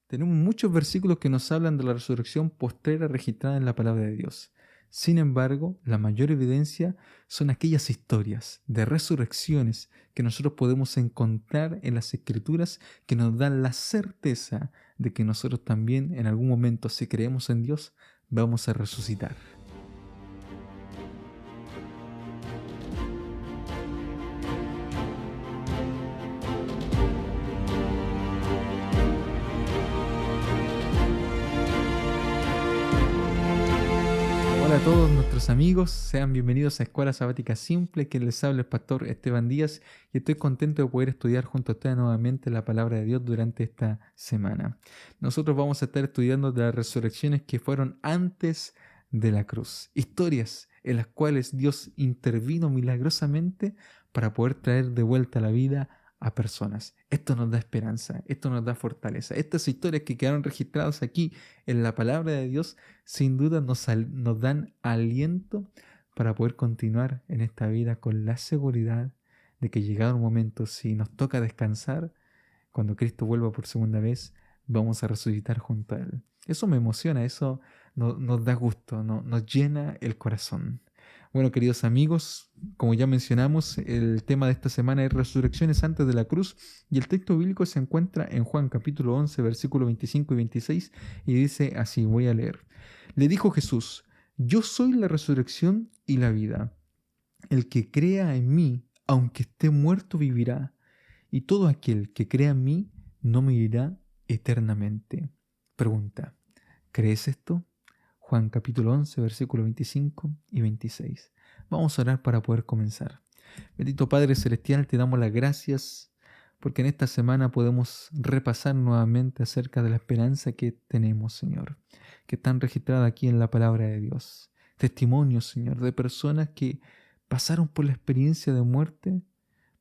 Tenemos muchos versículos que nos hablan de la resurrección postrera registrada en la palabra de Dios. Sin embargo, la mayor evidencia son aquellas historias de resurrecciones que nosotros podemos encontrar en las Escrituras que nos dan la certeza de que nosotros también en algún momento, si creemos en Dios, vamos a resucitar. Hola a todos nuestros amigos, sean bienvenidos a Escuela Sabática Simple, que les habla el pastor Esteban Díaz y estoy contento de poder estudiar junto a ustedes nuevamente la palabra de Dios durante esta semana. Nosotros vamos a estar estudiando de las resurrecciones que fueron antes de la cruz, historias en las cuales Dios intervino milagrosamente para poder traer de vuelta a la vida a personas. Esto nos da esperanza, esto nos da fortaleza. Estas historias que quedaron registradas aquí en la palabra de Dios sin duda nos dan aliento para poder continuar en esta vida con la seguridad de que llegado un momento, si nos toca descansar, cuando Cristo vuelva por segunda vez, vamos a resucitar junto a Él. Eso me emociona, eso nos da gusto, nos llena el corazón. Bueno, queridos amigos, como ya mencionamos, el tema de esta semana es resurrecciones antes de la cruz y el texto bíblico se encuentra en Juan capítulo 11, versículos 25 y 26 y dice así, voy a leer. Le dijo Jesús, yo soy la resurrección y la vida. El que crea en mí, aunque esté muerto, vivirá. Y todo aquel que crea en mí, no morirá eternamente. Pregunta, ¿crees esto? Juan capítulo 11, versículos 25 y 26. Vamos a orar para poder comenzar. Bendito Padre Celestial, te damos las gracias porque en esta semana podemos repasar nuevamente acerca de la esperanza que tenemos, Señor, que están registradas aquí en la palabra de Dios. Testimonios, Señor, de personas que pasaron por la experiencia de muerte,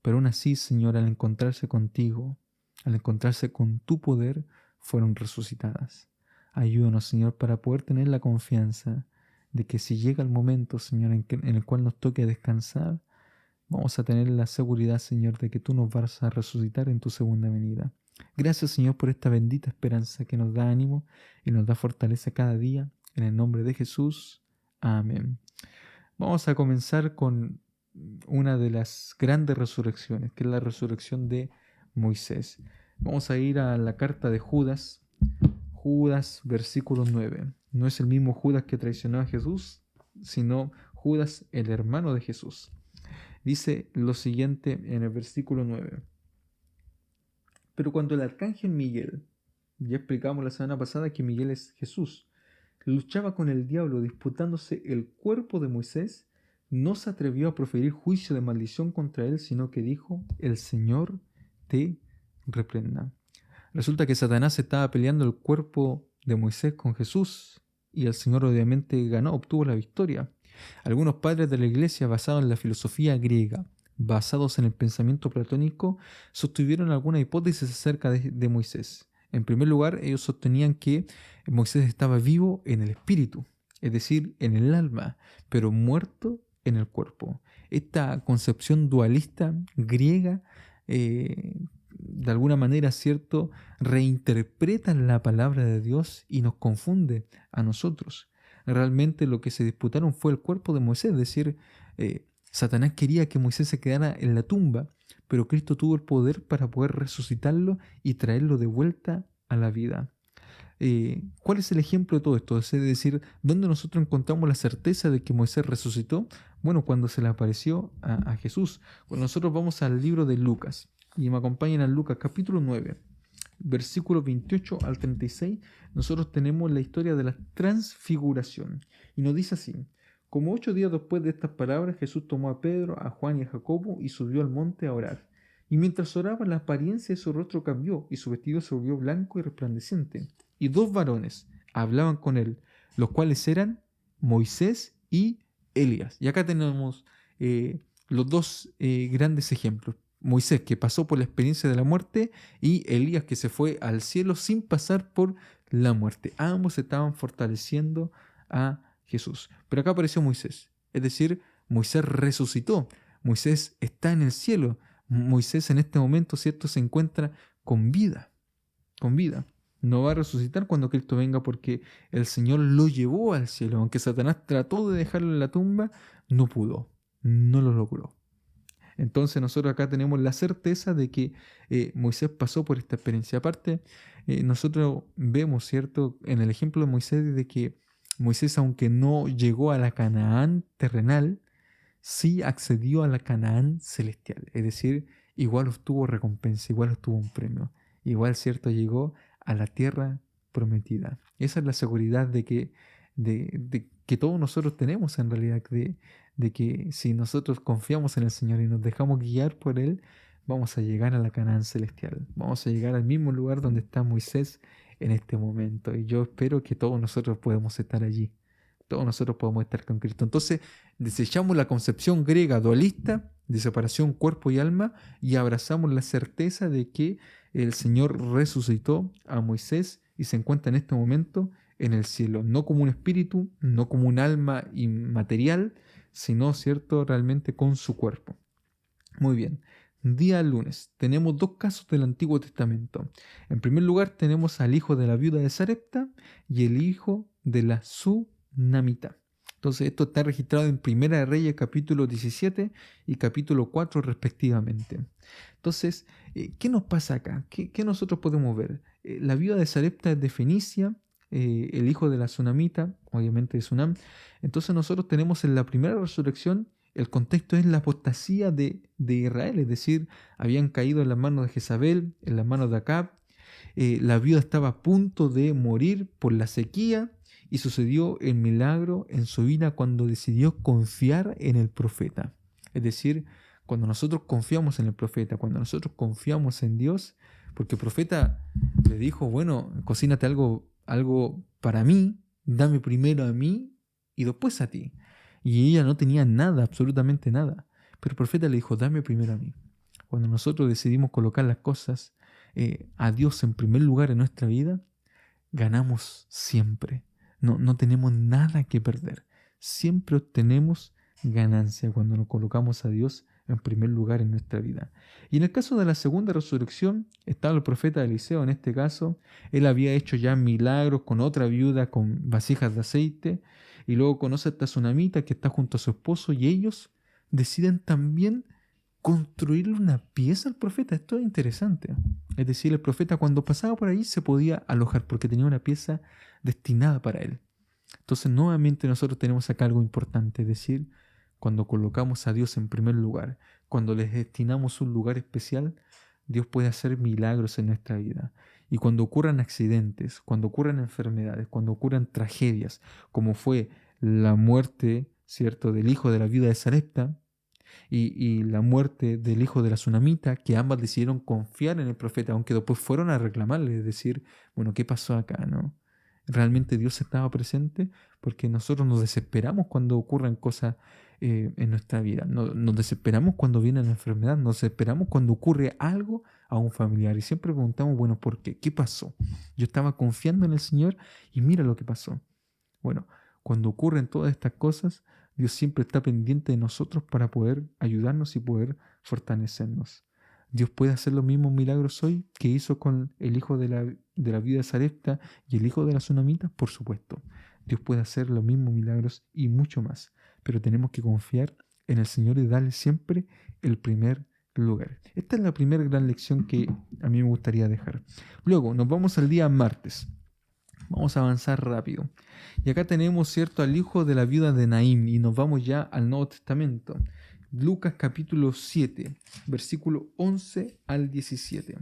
pero aún así, Señor, al encontrarse contigo, al encontrarse con tu poder, fueron resucitadas. Ayúdanos, Señor, para poder tener la confianza de que si llega el momento, Señor, en el cual nos toque descansar, vamos a tener la seguridad, Señor, de que tú nos vas a resucitar en tu segunda venida. Gracias, Señor, por esta bendita esperanza que nos da ánimo y nos da fortaleza cada día. En el nombre de Jesús. Amén. Vamos a comenzar con una de las grandes resurrecciones, que es la resurrección de Moisés. Vamos a ir a la carta de Judas, versículo 9. No es el mismo Judas que traicionó a Jesús, sino Judas, el hermano de Jesús. Dice lo siguiente en el versículo 9. Pero cuando el arcángel Miguel, ya explicamos la semana pasada que Miguel es Jesús, luchaba con el diablo disputándose el cuerpo de Moisés, no se atrevió a proferir juicio de maldición contra él, sino que dijo, el Señor te reprenda. Resulta que Satanás estaba peleando el cuerpo de Moisés con Jesús y el Señor obviamente ganó, obtuvo la victoria. Algunos padres de la iglesia basados en la filosofía griega, basados en el pensamiento platónico, sostuvieron alguna hipótesis acerca de Moisés. En primer lugar, ellos sostenían que Moisés estaba vivo en el espíritu, es decir, en el alma, pero muerto en el cuerpo. Esta concepción dualista griega de alguna manera, ¿cierto?, reinterpreta la palabra de Dios y nos confunde a nosotros. Realmente lo que se disputaron fue el cuerpo de Moisés, es decir, Satanás quería que Moisés se quedara en la tumba, pero Cristo tuvo el poder para poder resucitarlo y traerlo de vuelta a la vida. ¿Cuál es el ejemplo de todo esto? Es decir, ¿dónde nosotros encontramos la certeza de que Moisés resucitó? Bueno, cuando se le apareció a Jesús. Cuando nosotros vamos al libro de Lucas, y me acompañan a Lucas capítulo 9, versículos 28 al 36, nosotros tenemos la historia de la transfiguración. Y nos dice así, como 8 días después de estas palabras, Jesús tomó a Pedro, a Juan y a Jacobo y subió al monte a orar. Y mientras oraba, la apariencia de su rostro cambió y su vestido se volvió blanco y resplandeciente. Y 2 varones hablaban con él, los cuales eran Moisés y Elías. Y acá tenemos los dos grandes ejemplos. Moisés, que pasó por la experiencia de la muerte, y Elías, que se fue al cielo sin pasar por la muerte. Ambos estaban fortaleciendo a Jesús. Pero acá apareció Moisés, es decir, Moisés resucitó. Moisés está en el cielo. Moisés en este momento, ¿cierto?, se encuentra con vida. Con vida. No va a resucitar cuando Cristo venga porque el Señor lo llevó al cielo. Aunque Satanás trató de dejarlo en la tumba, no pudo, no lo logró. Entonces nosotros acá tenemos la certeza de que Moisés pasó por esta experiencia. Aparte, nosotros vemos, ¿cierto?, en el ejemplo de Moisés, de que Moisés, aunque no llegó a la Canaán terrenal, sí accedió a la Canaán celestial. Es decir, igual obtuvo recompensa, igual obtuvo un premio. Igual, ¿cierto?, llegó a la tierra prometida. Esa es la seguridad de que todos nosotros tenemos en realidad, de que si nosotros confiamos en el Señor y nos dejamos guiar por Él, vamos a llegar a la Canaán celestial. Vamos a llegar al mismo lugar donde está Moisés en este momento. Y yo espero que todos nosotros podamos estar allí. Todos nosotros podemos estar con Cristo. Entonces, desechamos la concepción griega dualista de separación cuerpo y alma y abrazamos la certeza de que el Señor resucitó a Moisés y se encuentra en este momento en el cielo, no como un espíritu, no como un alma inmaterial, sino, ¿cierto?, realmente con su cuerpo. Muy bien. Día lunes. Tenemos dos casos del Antiguo Testamento. En primer lugar, tenemos al hijo de la viuda de Sarepta y el hijo de la Sunamita. Entonces, esto está registrado en Primera de Reyes, capítulo 17 y capítulo 4, respectivamente. Entonces, ¿qué nos pasa acá? ¿Qué nosotros podemos ver? La viuda de Sarepta es de Fenicia, el hijo de la Sunamita, obviamente de Sunam. Entonces, nosotros tenemos en la primera resurrección, el contexto es la apostasía de Israel, es decir, habían caído en las manos de Jezabel, en las manos de Acab. La viuda estaba a punto de morir por la sequía y sucedió el milagro en su vida cuando decidió confiar en el profeta. Es decir, cuando nosotros confiamos en el profeta, cuando nosotros confiamos en Dios, porque el profeta le dijo, bueno, cocínate algo para mí, dame primero a mí y después a ti. Y ella no tenía nada, absolutamente nada. Pero el profeta le dijo, dame primero a mí. Cuando nosotros decidimos colocar las cosas a Dios en primer lugar en nuestra vida, ganamos siempre. No tenemos nada que perder. Siempre obtenemos ganancia cuando nos colocamos a Dios en primer lugar en nuestra vida. Y en el caso de la segunda resurrección, estaba el profeta Eliseo en este caso. Él había hecho ya milagros con otra viuda con vasijas de aceite. Y luego conoce a esta Sunamita que está junto a su esposo y ellos deciden también construirle una pieza al profeta. Esto es interesante. Es decir, el profeta cuando pasaba por ahí se podía alojar porque tenía una pieza destinada para él. Entonces, nuevamente nosotros tenemos acá algo importante, es decir, cuando colocamos a Dios en primer lugar, cuando les destinamos un lugar especial, Dios puede hacer milagros en nuestra vida. Y cuando ocurran accidentes, cuando ocurran enfermedades, cuando ocurran tragedias, como fue la muerte, ¿cierto?, del hijo de la viuda de Sarepta, y la muerte del hijo de la Sunamita, que ambas decidieron confiar en el profeta, aunque después fueron a reclamarle, es decir, bueno, ¿qué pasó acá, no? ¿Realmente Dios estaba presente? Porque nosotros nos desesperamos cuando ocurren cosas en nuestra vida. Nos desesperamos cuando viene la enfermedad, nos desesperamos cuando ocurre algo a un familiar y siempre preguntamos, bueno, ¿por qué? ¿Qué pasó? Yo estaba confiando en el Señor y mira lo que pasó. Bueno, cuando ocurren todas estas cosas, Dios siempre está pendiente de nosotros para poder ayudarnos y poder fortalecernos. Dios puede hacer los mismos milagros hoy que hizo con el hijo de la viuda de Sarepta y el hijo de la Sunamita, por supuesto. Dios puede hacer los mismos milagros y mucho más, pero tenemos que confiar en el Señor y darle siempre el primer lugar. Esta es la primera gran lección que a mí me gustaría dejar. Luego, nos vamos al día martes. Vamos a avanzar rápido. Y acá tenemos, ¿cierto?, al hijo de la viuda de Naín y nos vamos ya al Nuevo Testamento. Lucas capítulo 7, versículo 11 al 17.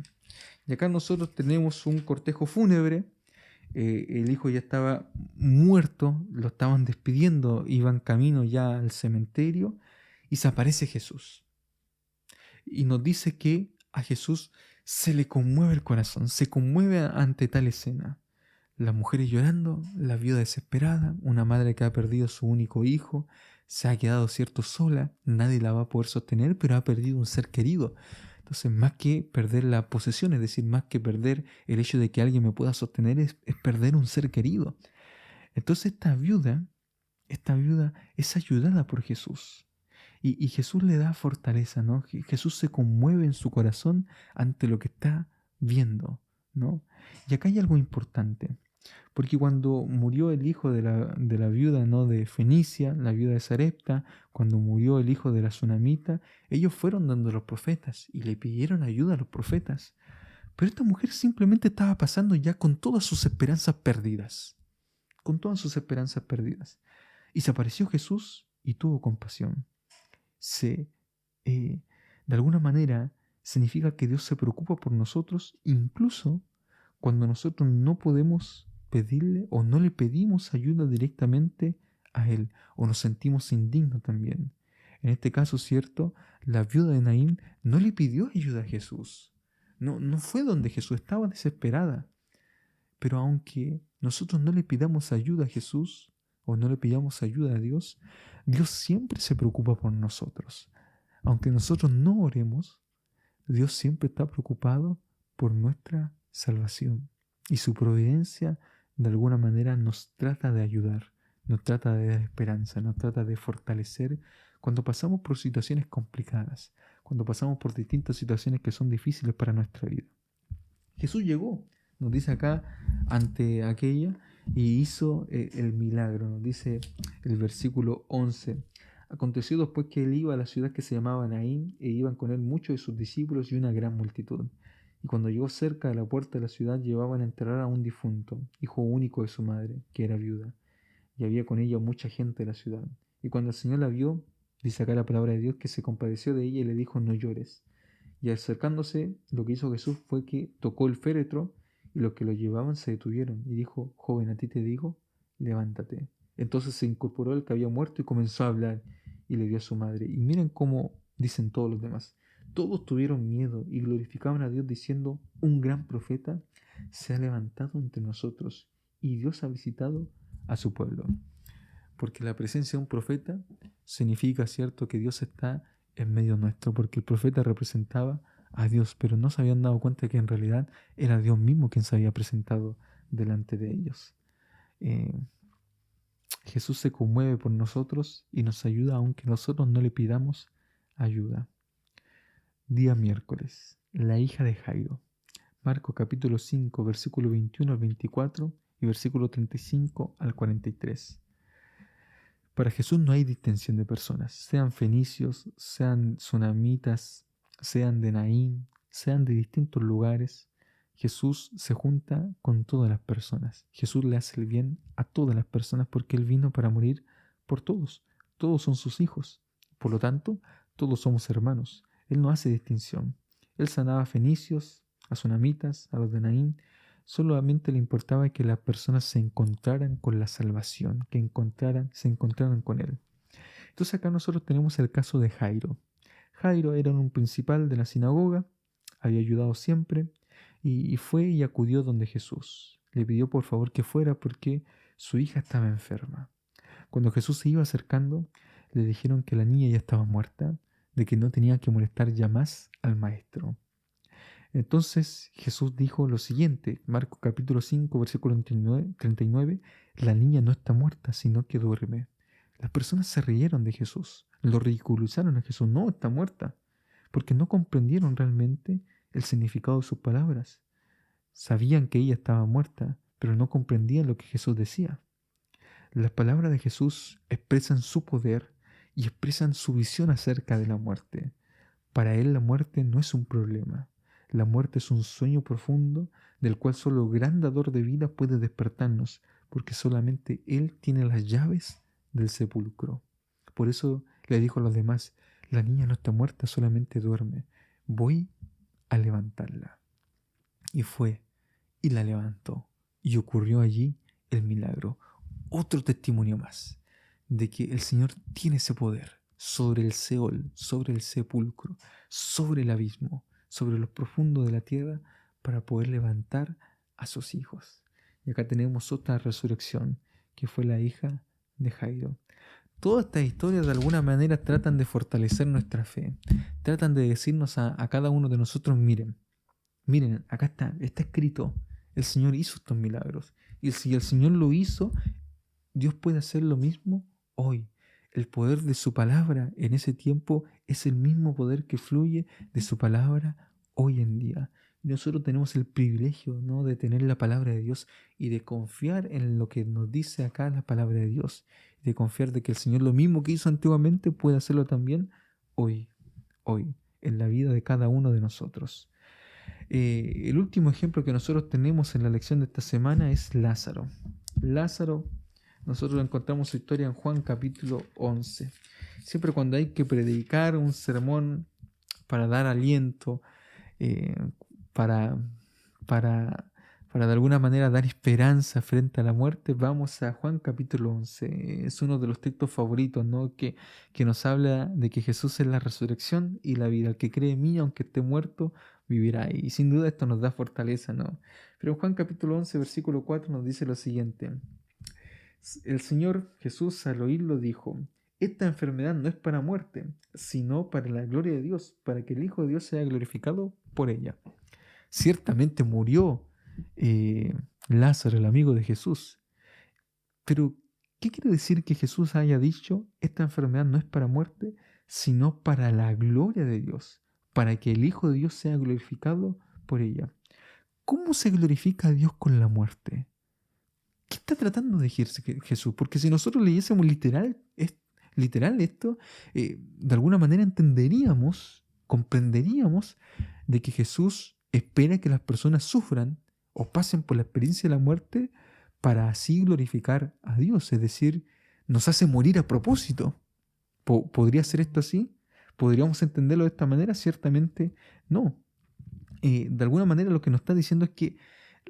Y acá nosotros tenemos un cortejo fúnebre. El hijo ya estaba muerto, lo estaban despidiendo, iban camino ya al cementerio y se aparece Jesús. Y nos dice que a Jesús se le conmueve el corazón, se conmueve ante tal escena. Las mujeres llorando, la viuda desesperada, una madre que ha perdido a su único hijo, se ha quedado, ¿cierto?, sola, nadie la va a poder sostener, pero ha perdido un ser querido. Entonces, más que perder la posesión, es decir, más que perder el hecho de que alguien me pueda sostener, es perder un ser querido. Entonces, esta viuda es ayudada por Jesús. Y Jesús le da fortaleza, ¿no? Jesús se conmueve en su corazón ante lo que está viendo. ¿no? Y acá hay algo importante, porque cuando murió el hijo de la viuda, ¿no?, de Fenicia, la viuda de Sarepta, cuando murió el hijo de la Sunamita, ellos fueron donde los profetas y le pidieron ayuda a los profetas. Pero esta mujer simplemente estaba pasando ya con todas sus esperanzas perdidas, con todas sus esperanzas perdidas. Y se apareció Jesús y tuvo compasión. Se, de alguna manera, significa que Dios se preocupa por nosotros, incluso cuando nosotros no podemos pedirle o no le pedimos ayuda directamente a Él, o nos sentimos indignos también. En este caso, cierto, la viuda de Naín no le pidió ayuda a Jesús. No fue donde Jesús, estaba desesperada. Pero aunque nosotros no le pidamos ayuda a Jesús o no le pidamos ayuda a Dios, Dios siempre se preocupa por nosotros. Aunque nosotros no oremos, Dios siempre está preocupado por nuestra salvación. Y su providencia de alguna manera nos trata de ayudar, nos trata de dar esperanza, nos trata de fortalecer cuando pasamos por situaciones complicadas, cuando pasamos por distintas situaciones que son difíciles para nuestra vida. Jesús llegó, nos dice acá, ante aquella y hizo el milagro. Nos dice el versículo 11. Aconteció después que él iba a la ciudad que se llamaba Naín, e iban con él muchos de sus discípulos y una gran multitud. Y cuando llegó cerca de la puerta de la ciudad, llevaban a enterrar a un difunto, hijo único de su madre, que era viuda. Y había con ella mucha gente de la ciudad. Y cuando el Señor la vio, dice acá la palabra de Dios, que se compadeció de ella y le dijo: no llores. Y acercándose, lo que hizo Jesús fue que tocó el féretro, y los que lo llevaban se detuvieron, y dijo: joven, a ti te digo, levántate. Entonces se incorporó el que había muerto y comenzó a hablar, y le dio a su madre. Y miren cómo dicen todos los demás. Todos tuvieron miedo y glorificaban a Dios diciendo: un gran profeta se ha levantado entre nosotros, y Dios ha visitado a su pueblo. Porque la presencia de un profeta significa, cierto, que Dios está en medio nuestro, porque el profeta representaba a Dios, pero no se habían dado cuenta que en realidad era Dios mismo quien se había presentado delante de ellos. Jesús se conmueve por nosotros y nos ayuda aunque nosotros no le pidamos ayuda. Día miércoles, la hija de Jairo. Marcos capítulo 5, versículo 21 al 24 y versículo 35 al 43. Para Jesús no hay distinción de personas, sean fenicios, sean sunamitas, sean de Naín, sean de distintos lugares. Jesús se junta con todas las personas. Jesús le hace el bien a todas las personas porque Él vino para morir por todos. Todos son sus hijos. Por lo tanto, todos somos hermanos. Él no hace distinción. Él sanaba a fenicios, a sunamitas, a los de Naín. Solamente le importaba que las personas se encontraran con la salvación, que se encontraran con Él. Entonces acá nosotros tenemos el caso de Jairo. Jairo era un principal de la sinagoga, había ayudado siempre y fue y acudió donde Jesús. Le pidió por favor que fuera porque su hija estaba enferma. Cuando Jesús se iba acercando, le dijeron que la niña ya estaba muerta, de que no tenía que molestar ya más al maestro. Entonces Jesús dijo lo siguiente, Marcos capítulo 5, versículo 39, la niña no está muerta, sino que duerme. Las personas se rieron de Jesús, lo ridiculizaron a Jesús, no está muerta, porque no comprendieron realmente el significado de sus palabras. Sabían que ella estaba muerta, pero no comprendían lo que Jesús decía. Las palabras de Jesús expresan su poder y expresan su visión acerca de la muerte. Para Él la muerte no es un problema. La muerte es un sueño profundo del cual solo el gran dador de vida puede despertarnos, porque solamente Él tiene las llaves del sepulcro. Por eso le dijo a los demás: la niña no está muerta, solamente duerme. Voy a levantarla. Y fue y la levantó. Y ocurrió allí el milagro. Otro testimonio más de que el Señor tiene ese poder sobre el Seol, sobre el sepulcro, sobre el abismo, sobre lo profundo de la tierra, para poder levantar a sus hijos. Y acá tenemos otra resurrección, que fue la hija de Jairo. Todas estas historias de alguna manera tratan de fortalecer nuestra fe, tratan de decirnos a cada uno de nosotros: miren, acá está escrito, el Señor hizo estos milagros. Y si el Señor lo hizo, Dios puede hacer lo mismo hoy. El poder de su palabra en ese tiempo es el mismo poder que fluye de su palabra hoy en día. Y nosotros tenemos el privilegio, ¿no?, de tener la palabra de Dios y de confiar en lo que nos dice acá la palabra de Dios. De confiar de que el Señor lo mismo que hizo antiguamente puede hacerlo también hoy, en la vida de cada uno de nosotros. El último ejemplo que nosotros tenemos en la lección de esta semana es Lázaro. Lázaro, nosotros encontramos su historia en Juan capítulo 11. Siempre cuando hay que predicar un sermón para dar aliento, eh, para, para, para de alguna manera dar esperanza frente a la muerte, vamos a Juan capítulo 11. Es uno de los textos favoritos, ¿no?, que nos habla de que Jesús es la resurrección y la vida. El que cree en mí, aunque esté muerto, vivirá. Y sin duda esto nos da fortaleza, ¿no? Pero en Juan capítulo 11, versículo 4 nos dice lo siguiente. El Señor Jesús al oírlo dijo: esta enfermedad no es para muerte, sino para la gloria de Dios, para que el Hijo de Dios sea glorificado por ella. Ciertamente murió Lázaro, el amigo de Jesús. Pero, ¿qué quiere decir que Jesús haya dicho esta enfermedad no es para muerte, sino para la gloria de Dios, para que el Hijo de Dios sea glorificado por ella? ¿Cómo se glorifica a Dios con la muerte? ¿Qué está tratando de decir Jesús? Porque si nosotros leyésemos literal esto, de alguna manera entenderíamos, comprenderíamos de que Jesús espera que las personas sufran o pasen por la experiencia de la muerte para así glorificar a Dios. Es decir, nos hace morir a propósito. ¿Podría ser esto así? ¿Podríamos entenderlo de esta manera? Ciertamente no. De alguna manera lo que nos está diciendo es que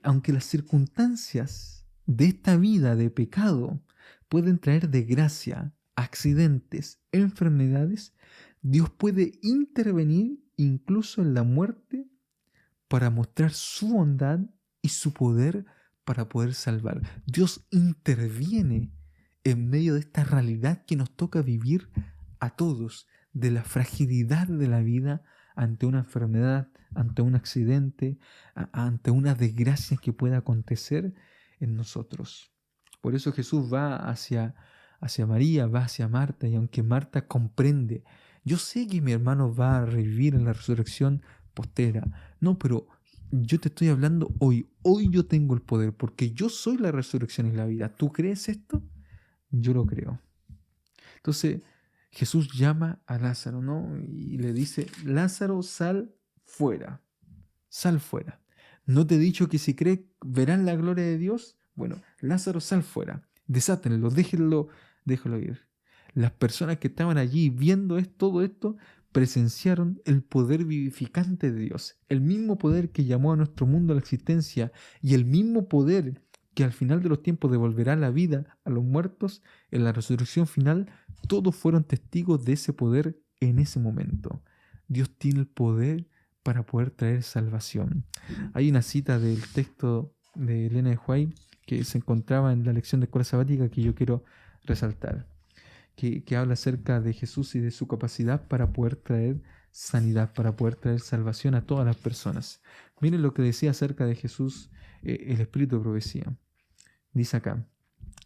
aunque las circunstancias de esta vida de pecado pueden traer desgracia, accidentes, enfermedades, Dios puede intervenir incluso en la muerte para mostrar su bondad y su poder para poder salvar. Dios interviene en medio de esta realidad que nos toca vivir a todos, de la fragilidad de la vida ante una enfermedad, ante un accidente, ante una desgracia que pueda acontecer en nosotros. Por eso Jesús va hacia María, va hacia Marta, y aunque Marta comprende, yo sé que mi hermano va a revivir en la resurrección postera. No, pero yo te estoy hablando hoy. Hoy yo tengo el poder porque yo soy la resurrección y la vida. ¿Tú crees esto? Yo lo creo. Entonces Jesús llama a Lázaro, ¿no?, y le dice: Lázaro, sal fuera. Sal fuera. ¿No te he dicho que si crees verás la gloria de Dios? Bueno, Lázaro, sal fuera. Desátenlo, déjenlo ir. Las personas que estaban allí viendo todo esto presenciaron el poder vivificante de Dios, el mismo poder que llamó a nuestro mundo a la existencia y el mismo poder que al final de los tiempos devolverá la vida a los muertos en la resurrección final. Todos fueron testigos de ese poder en ese momento. Dios tiene el poder para poder traer salvación. Hay una cita del texto de Elena de White que se encontraba en la lección de escuela sabática que yo quiero resaltar, que habla acerca de Jesús y de su capacidad para poder traer sanidad, para poder traer salvación a todas las personas. Miren lo que decía acerca de Jesús el Espíritu de Profecía. Dice acá: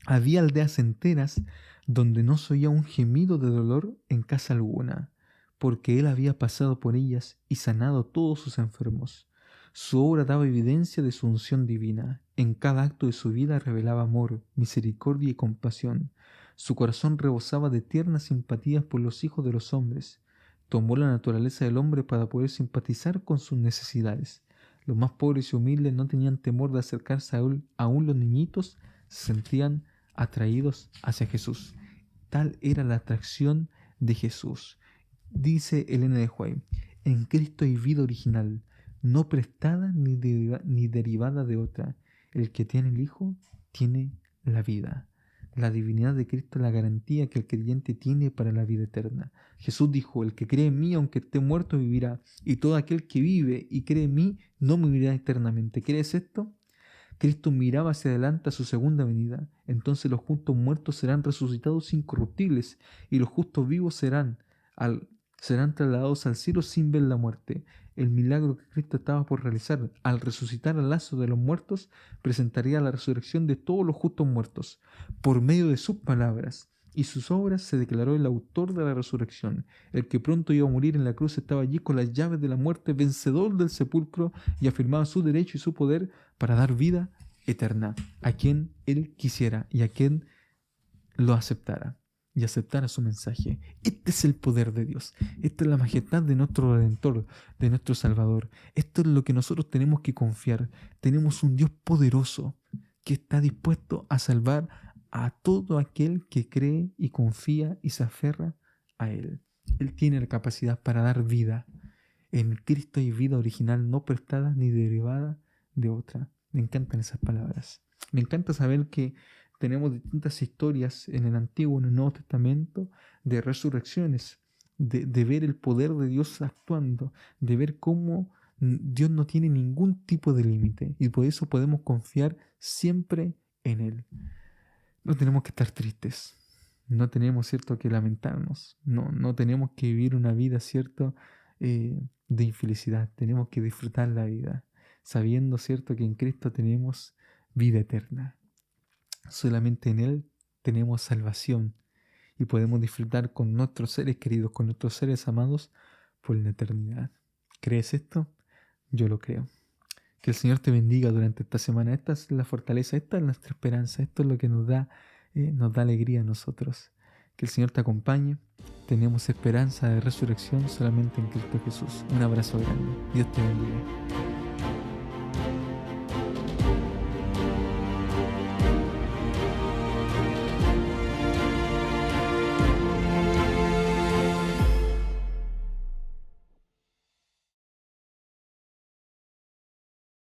había aldeas enteras donde no se oía un gemido de dolor en casa alguna, porque él había pasado por ellas y sanado a todos sus enfermos. Su obra daba evidencia de su unción divina. En cada acto de su vida revelaba amor, misericordia y compasión. Su corazón rebosaba de tiernas simpatías por los hijos de los hombres. Tomó la naturaleza del hombre para poder simpatizar con sus necesidades. Los más pobres y humildes no tenían temor de acercarse a él. Aún los niñitos se sentían atraídos hacia Jesús. Tal era la atracción de Jesús. Dice Elena de White: en Cristo hay vida original, no prestada ni derivada de otra. El que tiene el Hijo tiene la vida. La divinidad de Cristo es la garantía que el creyente tiene para la vida eterna. Jesús dijo: el que cree en mí, aunque esté muerto, vivirá. Y todo aquel que vive y cree en mí, no morirá eternamente. ¿Crees esto? Cristo miraba hacia adelante a su segunda venida. Entonces los justos muertos serán resucitados incorruptibles y los justos vivos serán trasladados al cielo sin ver la muerte. El milagro que Cristo estaba por realizar al resucitar al lazo de los muertos presentaría la resurrección de todos los justos muertos. Por medio de sus palabras y sus obras se declaró el autor de la resurrección. El que pronto iba a morir en la cruz estaba allí con las llaves de la muerte, vencedor del sepulcro, y afirmaba su derecho y su poder para dar vida eterna a quien él quisiera y a quien lo aceptara y aceptara su mensaje. Este es el poder de Dios. Esta es la majestad de nuestro Redentor, de nuestro Salvador. Esto es lo que nosotros tenemos que confiar. Tenemos un Dios poderoso que está dispuesto a salvar a todo aquel que cree y confía y se aferra a Él. Él tiene la capacidad para dar vida. En Cristo hay vida original, no prestada ni derivada de otra. Me encantan esas palabras. Me encanta saber que tenemos distintas historias en el Antiguo y en el Nuevo Testamento de resurrecciones, de ver el poder de Dios actuando, de ver cómo Dios no tiene ningún tipo de límite y por eso podemos confiar siempre en Él. No tenemos que estar tristes, no tenemos, ¿cierto?, que lamentarnos, no tenemos que vivir una vida, ¿cierto?, de infelicidad. Tenemos que disfrutar la vida, sabiendo, ¿cierto?, que en Cristo tenemos vida eterna. Solamente en Él tenemos salvación y podemos disfrutar con nuestros seres queridos, con nuestros seres amados por la eternidad. ¿Crees esto? Yo lo creo. Que el Señor te bendiga durante esta semana. Esta es la fortaleza, esta es nuestra esperanza, esto es lo que nos da alegría a nosotros. Que el Señor te acompañe. Tenemos esperanza de resurrección solamente en Cristo Jesús. Un abrazo grande. Dios te bendiga.